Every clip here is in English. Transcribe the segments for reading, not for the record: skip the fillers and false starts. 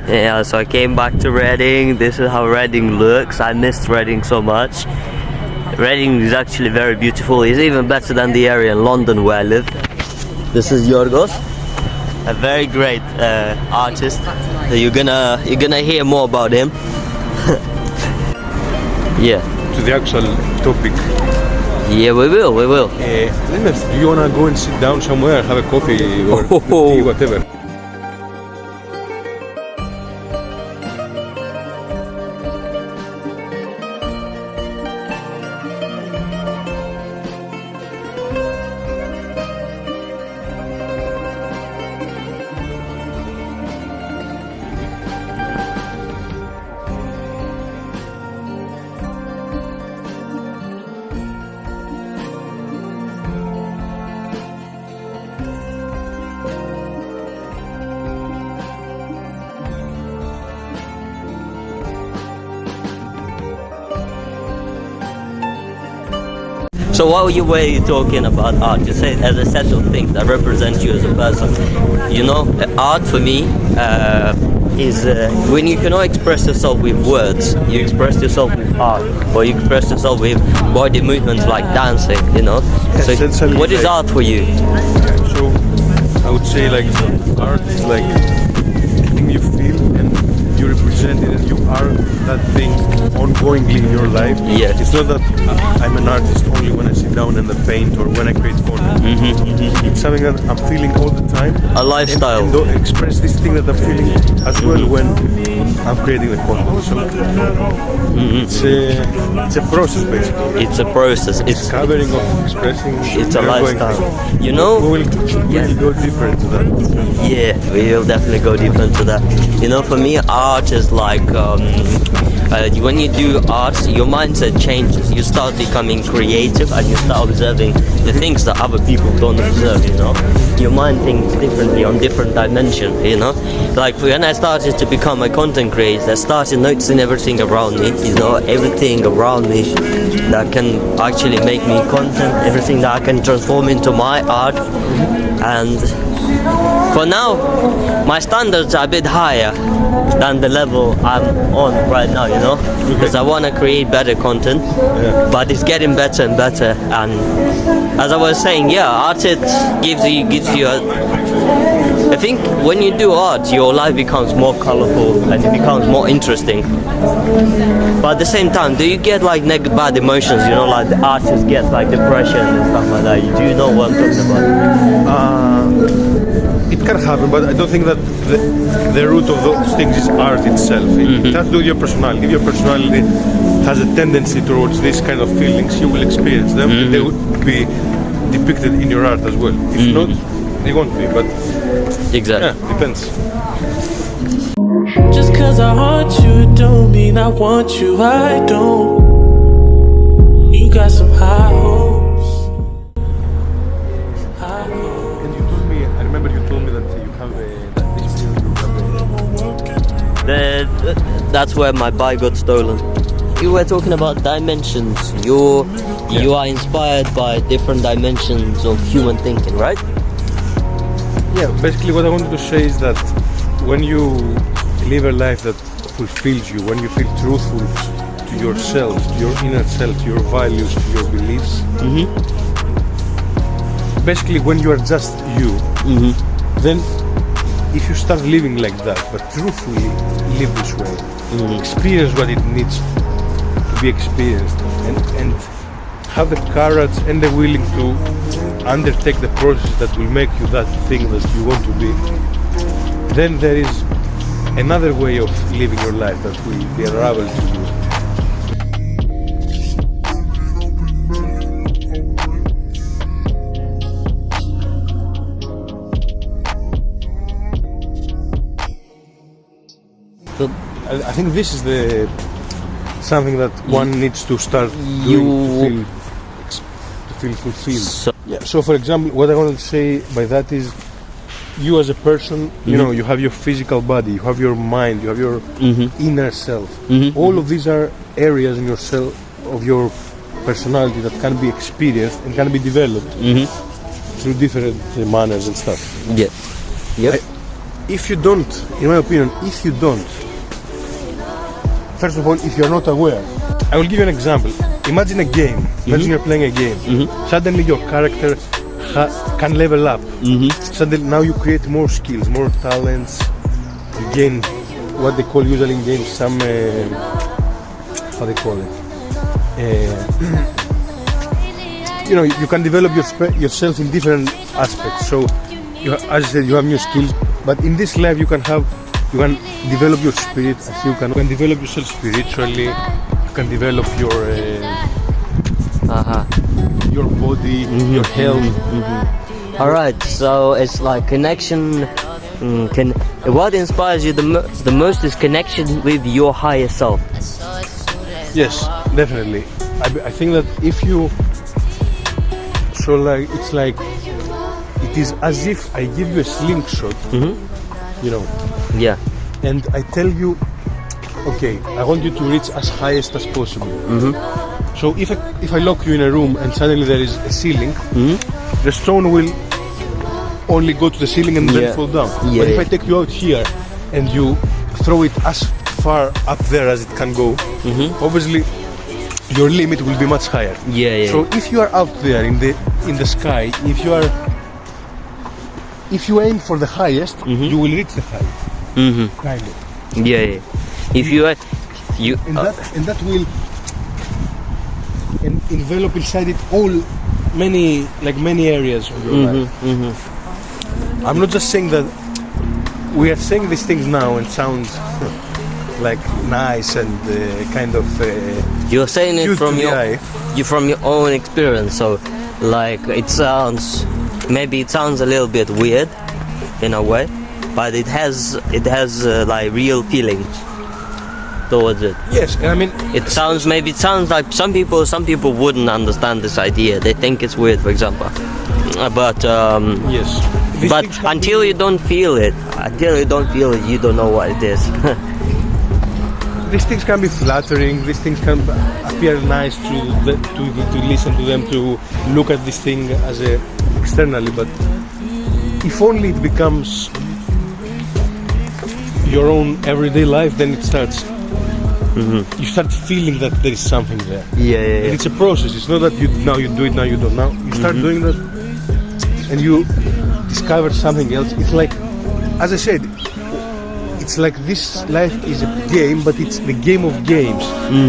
Yeah, so I came back to Reading. This is how Reading looks. I missed Reading so much. Reading is actually very beautiful. It's even better than the area in London where I live. This is Yorgos, a very great artist. You're gonna hear more about him. Yeah. To the actual topic. Yeah, we will. Do you wanna go and sit down somewhere, have a coffee or tea, whatever? So what were you talking about art? You say as a set of things that represent you as a person. You know, art for me is when you cannot express yourself with words, you express yourself with art, or you express yourself with body movements like dancing, you know. So what is art for you? So I would say like art is like a thing you feel and you represent it and you are that thing ongoingly in your life. Yeah. It's not that I'm an artist only when I sit down and paint or when I create content. It's something that I'm feeling all the time. A lifestyle. And express this thing that I'm feeling as well when I'm creating the content. So it's a process basically. It's a process. It's covering of expressing. It's a lifestyle. You know. We'll go deeper into that. Yeah, we will definitely go deeper into that. You know, for me, art is like when you do art, your mindset changes. You start becoming creative and you start observing the things that other people don't observe, you know. Your mind thinks differently on different dimensions, you know. Like when I started to become a content creator, I started noticing everything around me, you know, everything around me that can actually make me content, everything that I can transform into my art. And for now, my standards are a bit higher than the level I'm on right now, you know, because I want to create better content, but it's getting better and better. And as I was saying, yeah, art gives you I think when you do art, your life becomes more colorful and it becomes more interesting. But at the same time, do you get like bad emotions, you know, like the artist gets like depression and stuff like that? Do you know what I'm talking about? It can happen, but I don't think that the root of those things is art itself. It has to do with your personality. If your personality has a tendency towards these kind of feelings, you will experience them. And they would be depicted in your art as well. If not, they won't be. But exactly, yeah, depends. Just cause I want you don't mean I want you, I don't. You got some high hopes. That's where my bike got stolen. You were talking about dimensions. You are inspired by different dimensions of human thinking, right? Yeah, basically what I wanted to say is that when you live a life that fulfills you, when you feel truthful to yourself, to your inner self, to your values, to your beliefs, basically when you are just you, then if you start living like that, but truthfully live this way, experience what it needs to be experienced, and have the courage and the willing to undertake the process that will make you that thing that you want to be, then there is another way of living your life that will be unraveled to you. I think this is something that one needs to start doing to feel fulfilled. So for example, what I want to say by that is, you as a person, you know, you have your physical body, you have your mind, you have your inner self. All of these are areas in yourself of your personality that can be experienced and can be developed through different manners and stuff. Yeah. Yep. if you don't, in my opinion, if you don't, first of all, if you're not aware, I will give you an example. Imagine a game. Imagine you're playing a game. Suddenly your character can level up. Suddenly now you create more skills, more talents. You gain what they call usually in games some how they call it. You know, you can develop yourself in different aspects. So, as I said, you have new skills. But in this life, you can develop your spirit. You can develop yourself spiritually. You can develop your body, your health. All right. So it's like connection. What inspires you the most is connection with your higher self. Yes, definitely. I think that if you, so like it's like it is as if I give you a slingshot, you know. Yeah. And I tell you, okay, I want you to reach as highest as possible. So if I lock you in a room and suddenly there is a ceiling, the stone will only go to the ceiling and then fall down. But if I take you out here and you throw it as far up there as it can go, obviously your limit will be much higher. So if you are out there in the sky, if you aim for the highest, you will reach the highest. Kind of. If you and that will envelop inside it all many areas of your life. I'm not just saying that we are saying these things now and sound like nice and kind of you're saying it from your own experience, so like it sounds a little bit weird in a way, but it has like real feelings towards it. Yes, I mean it sounds like some people wouldn't understand this idea. They think it's weird, for example, but yes. But until you don't feel it, you don't know what it is. These things can be flattering. These things can appear nice to listen to them, to look at this thing as externally. But if only it becomes your own everyday life, then it starts. You start feeling that there is something there. And it's a process. It's not that you do it, now you don't. Now you start doing that, and you discover something else. It's like, as I said, it's like this life is a game, but it's the game of games.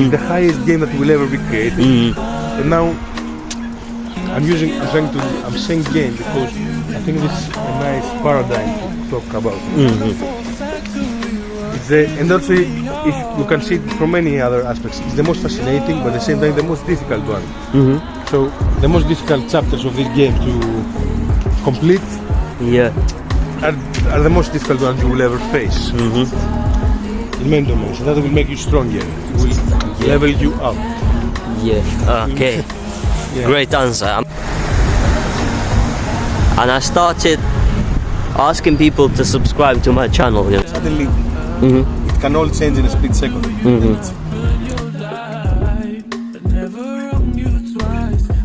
It's the highest game that will ever be created. And now I'm saying game because I think this is a nice paradigm to talk about. And also, if you can see it from many other aspects, it's the most fascinating, but at the same time the most difficult one. So the most difficult chapters of this game to complete are the most difficult ones you will ever face in many domains. So that will make you stronger. It will level you up. Okay. Great answer. And I started asking people to subscribe to my channel. You know? Suddenly, it can all change in a split second.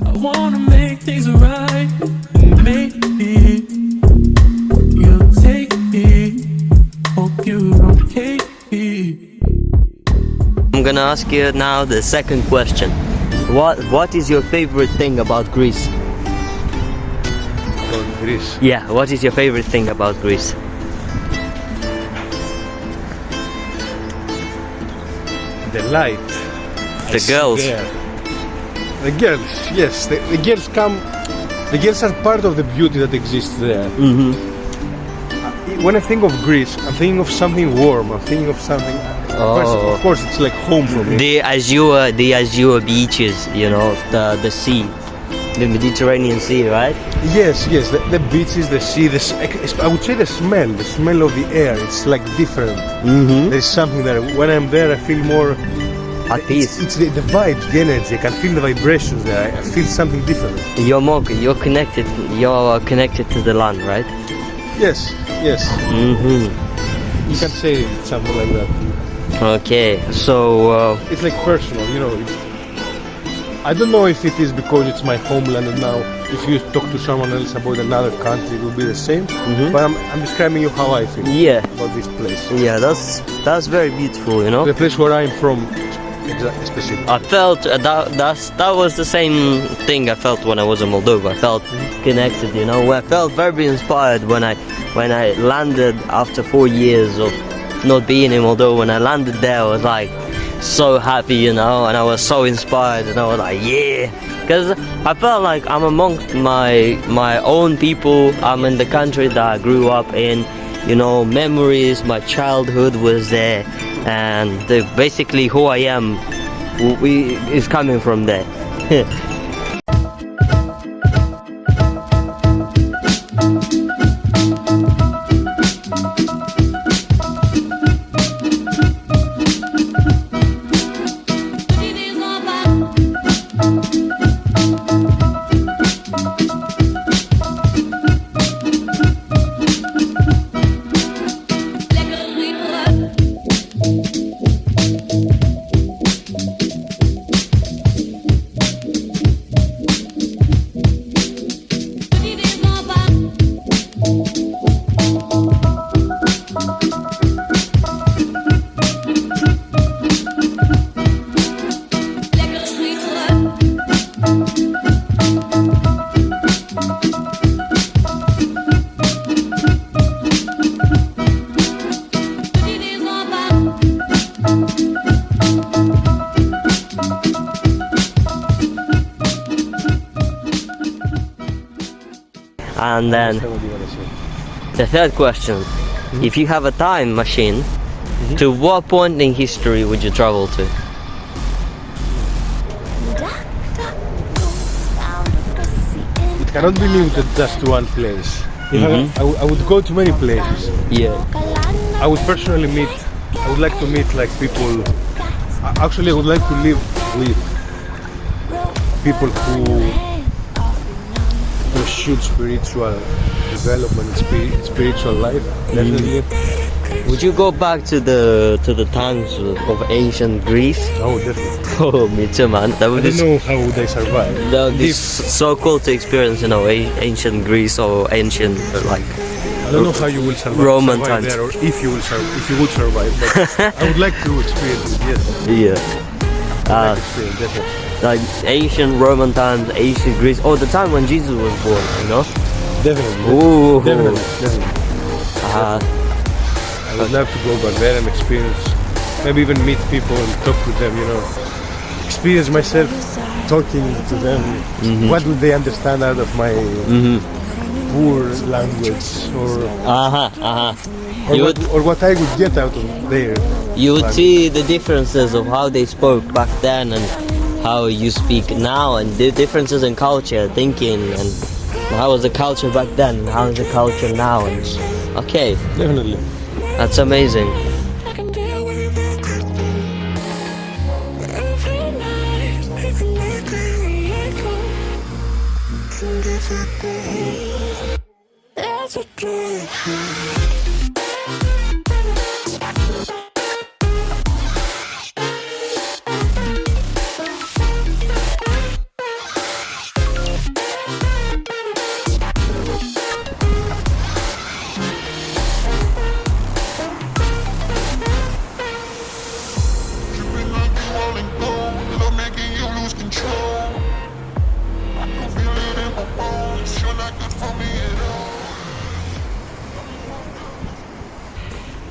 I wanna make things right. Maybe you'll take me. Hope you're okay. I'm gonna ask you now the second question. What is your favorite thing about Greece? Greece. Yeah, what is your favorite thing about Greece? The light. The girls. The girls, yes. The girls come. The girls are part of the beauty that exists there. When I think of Greece, I'm thinking of something warm. I'm thinking of something. Of course, it's like home for me. The azure beaches, you know, the sea, the Mediterranean Sea, right? Yes. The beaches, the sea. I would say the smell of the air. It's like different. There's something there. When I'm there, I feel more at peace. It's the vibes, the energy. I can feel the vibrations there. I feel something different. You're connected to the land, right? Yes. You can say something like that. Okay, so it's like personal, you know. I don't know if it is because it's my homeland and now if you talk to someone else about another country, it will be the same. But I'm describing you how I feel Yeah. about this place. Yeah, that's very beautiful, you know. The place where I'm from, specifically. I felt that was the same thing I felt when I was in Moldova. I felt connected, you know. I felt very inspired when I landed after 4 years of not being in Moldova. When I landed there, I was like so happy, you know, and I was so inspired, and I was like, yeah, because I felt like I'm amongst my own people. I'm in the country that I grew up in, you know. Memories, my childhood was there, and basically who I am is coming from there. And then the third question, if you have a time machine, to what point in history would you travel to? It cannot be limited just to one place. I would go to many places. Yeah. I would like to meet like people. Actually, I would like to live with people who pursue spiritual development, spiritual life. Definitely. Would you go back to the times of ancient Greece? Oh, definitely. Oh, me too, man. That I would don't be know how would I survive. that would be so cool to experience, you know, ancient Greece or ancient like. I don't know how you will survive, Roman survive times. there, or if you would survive. But I would like to experience it. Yes. Yeah. Experience, definitely. Like ancient Roman times, ancient Greece, or the time when Jesus was born, you know? Definitely. Ooh. Definitely. I would love to go back there and experience, maybe even meet people and talk to them, you know. Experience myself talking to them. What would they understand out of my poor language, or what I would get out of their You would language. see the differences of how they spoke back then and how you speak now, and the differences in culture, thinking, and how was the culture back then, how is the culture now, and okay, Definitely. that's amazing.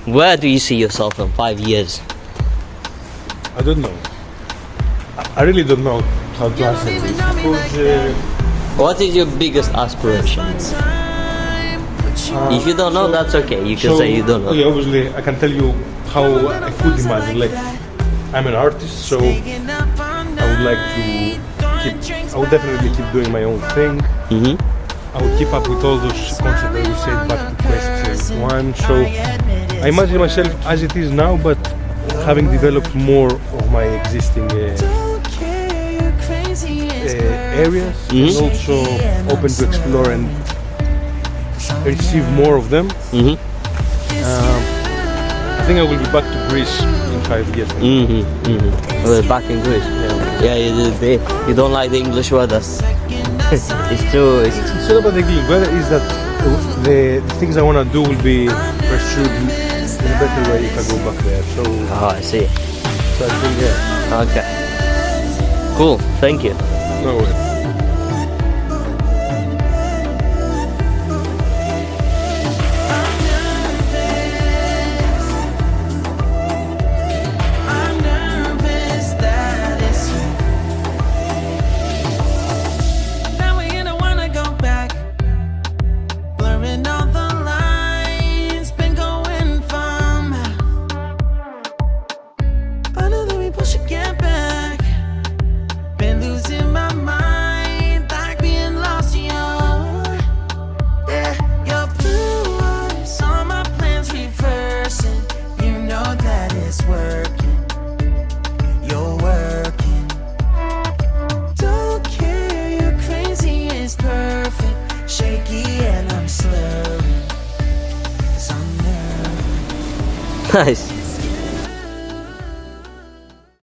Where do you see yourself in 5 years? I don't know. I really don't know how to answer this because What is your biggest aspiration? If you don't know, that's okay. You can say you don't know. Okay, obviously, I can tell you how I could imagine. Like, I'm an artist, so I would like to keep. I would definitely keep doing my own thing. I would keep up with all those concepts that we said back to question one. So I imagine myself as it is now, but having developed more of my existing areas, and also open to explore and receive more of them. think I will be back to Greece in 5 years. We're back in Greece. Yeah, you don't like the English weather. It's too. It's not about the English weather, is that the things I want to do will be pursued in a better way if I go back there. So, Oh, I see. so I think, yeah, Okay. Cool. Thank you. no way. I'm nervous that it's you. Now we don't wanna go back. Blurring all the lines, been going from. I know that we both should get back. Been losing my mind, like being lost in your blue eyes, all my plans reversing. You know that it's working. You're working. Don't care, you're crazy, it's perfect. Shaky and I'm slurring, 'cause I'm nervous. Nice.